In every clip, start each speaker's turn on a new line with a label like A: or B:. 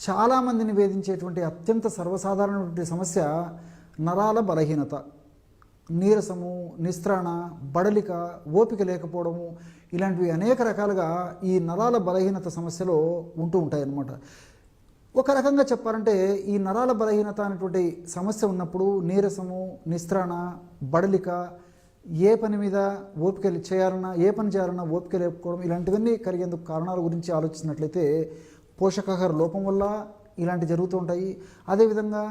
A: చాలామందిని వేధించేటువంటి అత్యంత సర్వసాధారణమైనటువంటి సమస్య నరాల బలహీనత. నీరసము, నిస్త్రాణ, బడలిక, ఓపిక లేకపోవడము, ఇలాంటివి అనేక రకాలుగా ఈ నరాల బలహీనత సమస్యలో ఉంటూ ఉంటాయన్నమాట. ఒక రకంగా చెప్పాలంటే ఈ నరాల బలహీనత అనేటువంటి సమస్య ఉన్నప్పుడు నీరసము, నిస్త్రాణ, బడలిక, ఏ పని మీద ఓపిక చేయాలన్నా, ఏ పని చేయాలన్నా ఓపిక లేకపోవడం, ఇలాంటివన్నీ కలిగేందుకు కారణాల గురించి ఆలోచించినట్లయితే పోషకాహార లోపం వల్ల ఇలాంటి జరుగుతూ ఉంటాయి. అదేవిధంగా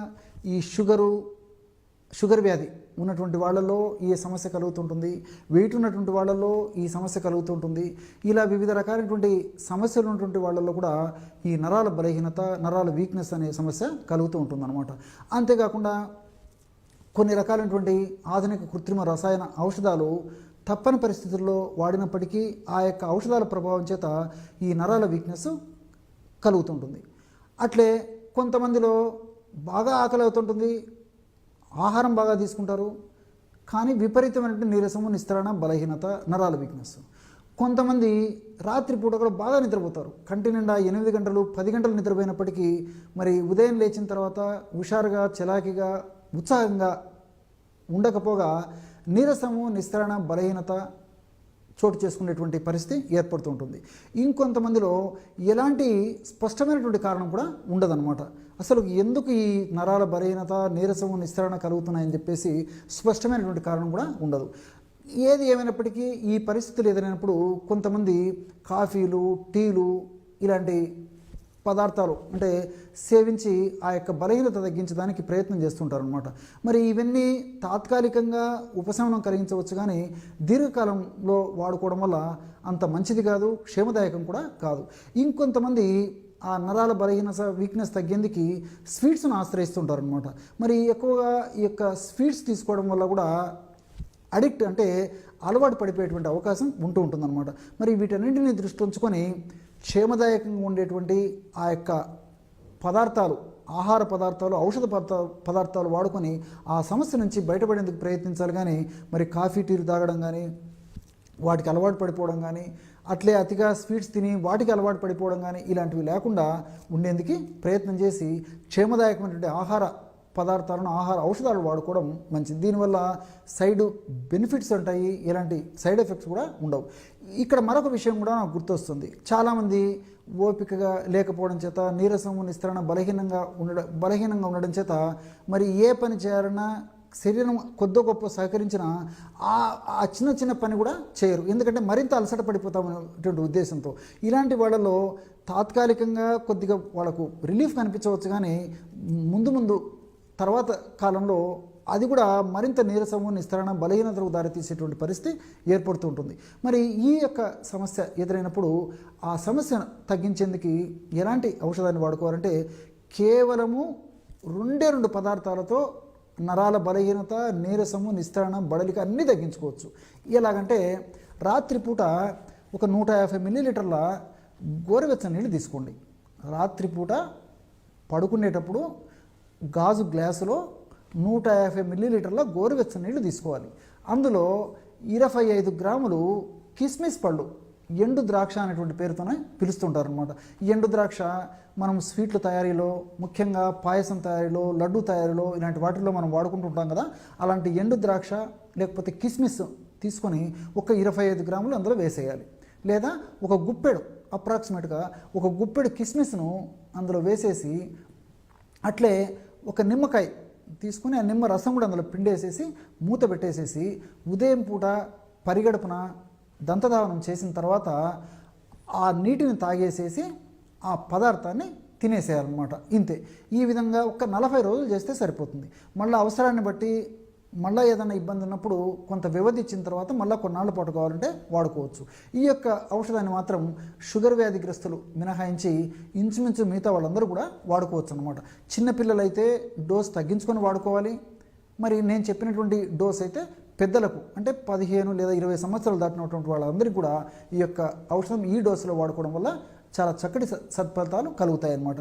A: ఈ షుగర్ వ్యాధి ఉన్నటువంటి వాళ్ళలో ఈ సమస్య కలుగుతుంటుంది. వెయిట్ ఉన్నటువంటి వాళ్ళలో ఈ సమస్య కలుగుతుంటుంది. ఇలా వివిధ రకాలైనటువంటి సమస్యలు ఉన్నటువంటి వాళ్ళలో కూడా ఈ నరాల బలహీనత, నరాల వీక్నెస్ అనే సమస్య కలుగుతూ ఉంటుందన్నమాట. అంతేకాకుండా కొన్ని రకాలైనటువంటి ఆధునిక కృత్రిమ రసాయన ఔషధాలు తప్పని పరిస్థితుల్లో వాడినప్పటికీ ఆ యొక్క ఔషధాల ప్రభావం చేత ఈ నరాల వీక్నెస్ కలుగుతుంటుంది. అట్లే కొంతమందిలో బాగా ఆకలి అవుతుంటుంది, ఆహారం బాగా తీసుకుంటారు, కానీ విపరీతమైనటువంటి నీరసము, నిస్త్రాణ, బలహీనత, నరాల వీక్నెస్. కొంతమంది రాత్రిపూట కూడా బాగా నిద్రపోతారు, కంటి నిండా 8 గంటలు 10 గంటలు నిద్రపోయినప్పటికీ మరి ఉదయం లేచిన తర్వాత హుషారుగా, చలాకీగా, ఉత్సాహంగా ఉండకపోగా నీరసము, నిస్త్రాణ, బలహీనత చోటు చేసుకునేటువంటి పరిస్థితి ఏర్పడుతూ ఉంటుంది. ఇంకొంతమందిలో ఎలాంటి స్పష్టమైనటువంటి కారణం కూడా ఉండదన్నమాట. అసలు ఎందుకు ఈ నరాల బలహీనత, నీరసము, నిస్త్రాణ కలుగుతున్నాయని చెప్పేసి స్పష్టమైనటువంటి కారణం కూడా ఉండదు. ఏది ఏమైనప్పటికీ ఈ పరిస్థితులు ఎదురైనప్పుడు కొంతమంది కాఫీలు, టీలు ఇలాంటి పదార్థాలు అంటే సేవించి ఆ యొక్క బలహీనత తగ్గించడానికి ప్రయత్నం చేస్తుంటారు అనమాట. మరి ఇవన్నీ తాత్కాలికంగా ఉపశమనం కలిగించవచ్చు, కానీ దీర్ఘకాలంలో వాడుకోవడం వల్ల అంత మంచిది కాదు, క్షేమదాయకం కూడా కాదు. ఇంకొంతమంది ఆ నరాల బలహీనత, వీక్నెస్ తగ్గేందుకు స్వీట్స్ను ఆశ్రయిస్తుంటారు అనమాట. మరి ఎక్కువగా ఈ యొక్క స్వీట్స్ తీసుకోవడం వల్ల కూడా అడిక్ట్ అంటే అలవాటు పడిపోయేటువంటి అవకాశం ఉంటూ ఉంటుందన్నమాట. మరి వీటన్నింటినీ దృష్టి ఉంచుకొని క్షేమదాయకంగా ఉండేటువంటి ఆ యొక్క పదార్థాలు, ఆహార పదార్థాలు, ఔషధ పదార్థాలు వాడుకొని ఆ సమస్య నుంచి బయటపడేందుకు ప్రయత్నించాలి. కానీ మరి కాఫీ, టీలు తాగడం కానీ, వాటికి అలవాటు పడిపోవడం కానీ, అట్లే అతిగా స్వీట్స్ తిని వాటికి అలవాటు పడిపోవడం కానీ ఇలాంటివి లేకుండా ఉండేందుకు ప్రయత్నం చేసి క్షేమదాయకమైనటువంటి ఆహార పదార్థాలను, ఆహార ఔషధాలు వాడుకోవడం మంచిది. దీనివల్ల సైడ్ బెనిఫిట్స్ ఉంటాయి, ఎలాంటి సైడ్ ఎఫెక్ట్స్ కూడా ఉండవు. ఇక్కడ మరొక విషయం కూడా నాకు గుర్తొస్తుంది. చాలామంది ఓపికగా లేకపోవడం చేత, నీరసము, నిస్త్రాణ, బలహీనంగా ఉండడం చేత మరి ఏ పని చేయాలన్నా శరీరం కొద్దో గొప్ప సహకరించిన ఆ చిన్న చిన్న పని కూడా చేయరు, ఎందుకంటే మరింత అలసట పడిపోతామనేటువంటి ఉద్దేశంతో. ఇలాంటి వాళ్ళలో తాత్కాలికంగా కొద్దిగా వాళ్ళకు రిలీఫ్ కనిపించవచ్చు, కానీ ముందు తర్వాత కాలంలో అది కూడా మరింత నీరసము, నిస్త్రాణ, బలహీనతకు దారితీసేటువంటి పరిస్థితి ఏర్పడుతూ ఉంటుంది. మరి ఈ యొక్క సమస్య ఎదురైనప్పుడు ఆ సమస్యను తగ్గించేందుకు ఎలాంటి ఔషధాన్ని వాడుకోవాలంటే కేవలము 2 పదార్థాలతో నరాల బలహీనత, నీరసము, నిస్త్రాణ, బడలిక అన్నీ తగ్గించుకోవచ్చు. ఎలాగంటే రాత్రిపూట ఒక 150 మిల్లీలీటర్ల గోరువెచ్చని నీళ్ళు తీసుకోండి. రాత్రిపూట పడుకునేటప్పుడు గాజు గ్లాసులో 150 మిల్లీలీటర్ల గోరువెచ్చని నీళ్లు తీసుకోవాలి. అందులో 25 గ్రాములు కిస్మిస్ పళ్ళు, ఎండు ద్రాక్ష అనేటువంటి పేరుతోనే పిలుస్తుంటారు అనమాట. ఎండు ద్రాక్ష మనం స్వీట్ల తయారీలో, ముఖ్యంగా పాయసం తయారీలో, లడ్డు తయారీలో, ఇలాంటి వాటిల్లో మనం వాడుకుంటూ ఉంటాం కదా. అలాంటి ఎండు ద్రాక్ష లేకపోతే కిస్మిస్ తీసుకొని ఒక 25 గ్రాములు అందులో వేసేయాలి. లేదా ఒక గుప్పెడు, అప్రాక్సిమేట్గా ఒక గుప్పెడు కిస్మిస్ను అందులో వేసేసి, అట్లే ఒక నిమ్మకాయ తీసుకుని ఆ నిమ్మ రసం కూడా అందులో పిండేసేసి మూత పెట్టేసేసి ఉదయం పూట పరిగడుపున దంతధావనం చేసిన తర్వాత ఆ నీటిని తాగేసేసి ఆ పదార్థాన్ని తినేసేయాలన్నమాట. ఇంతే. ఈ విధంగా ఒక 40 రోజులు చేస్తే సరిపోతుంది. మళ్ళీ అవసరాన్ని బట్టి మళ్ళీ ఏదైనా ఇబ్బంది ఉన్నప్పుడు కొంత వ్యవధి ఇచ్చిన తర్వాత మళ్ళీ కొన్నాళ్ళ పాటు కావాలంటే వాడుకోవచ్చు. ఈ యొక్క ఔషధాన్ని మాత్రం షుగర్ వ్యాధిగ్రస్తులు మినహాయించి ఇంచుమించు మిగతా వాళ్ళందరూ కూడా వాడుకోవచ్చు అన్నమాట. చిన్నపిల్లలైతే డోస్ తగ్గించుకొని వాడుకోవాలి. మరి నేను చెప్పినటువంటి డోస్ అయితే పెద్దలకు అంటే 15 లేదా 20 సంవత్సరాలు దాటినటువంటి వాళ్ళందరికీ కూడా ఈ యొక్క ఔషధం ఈ డోసులో వాడుకోవడం వల్ల చాలా చక్కటి సత్ఫలితాలు కలుగుతాయి అన్నమాట.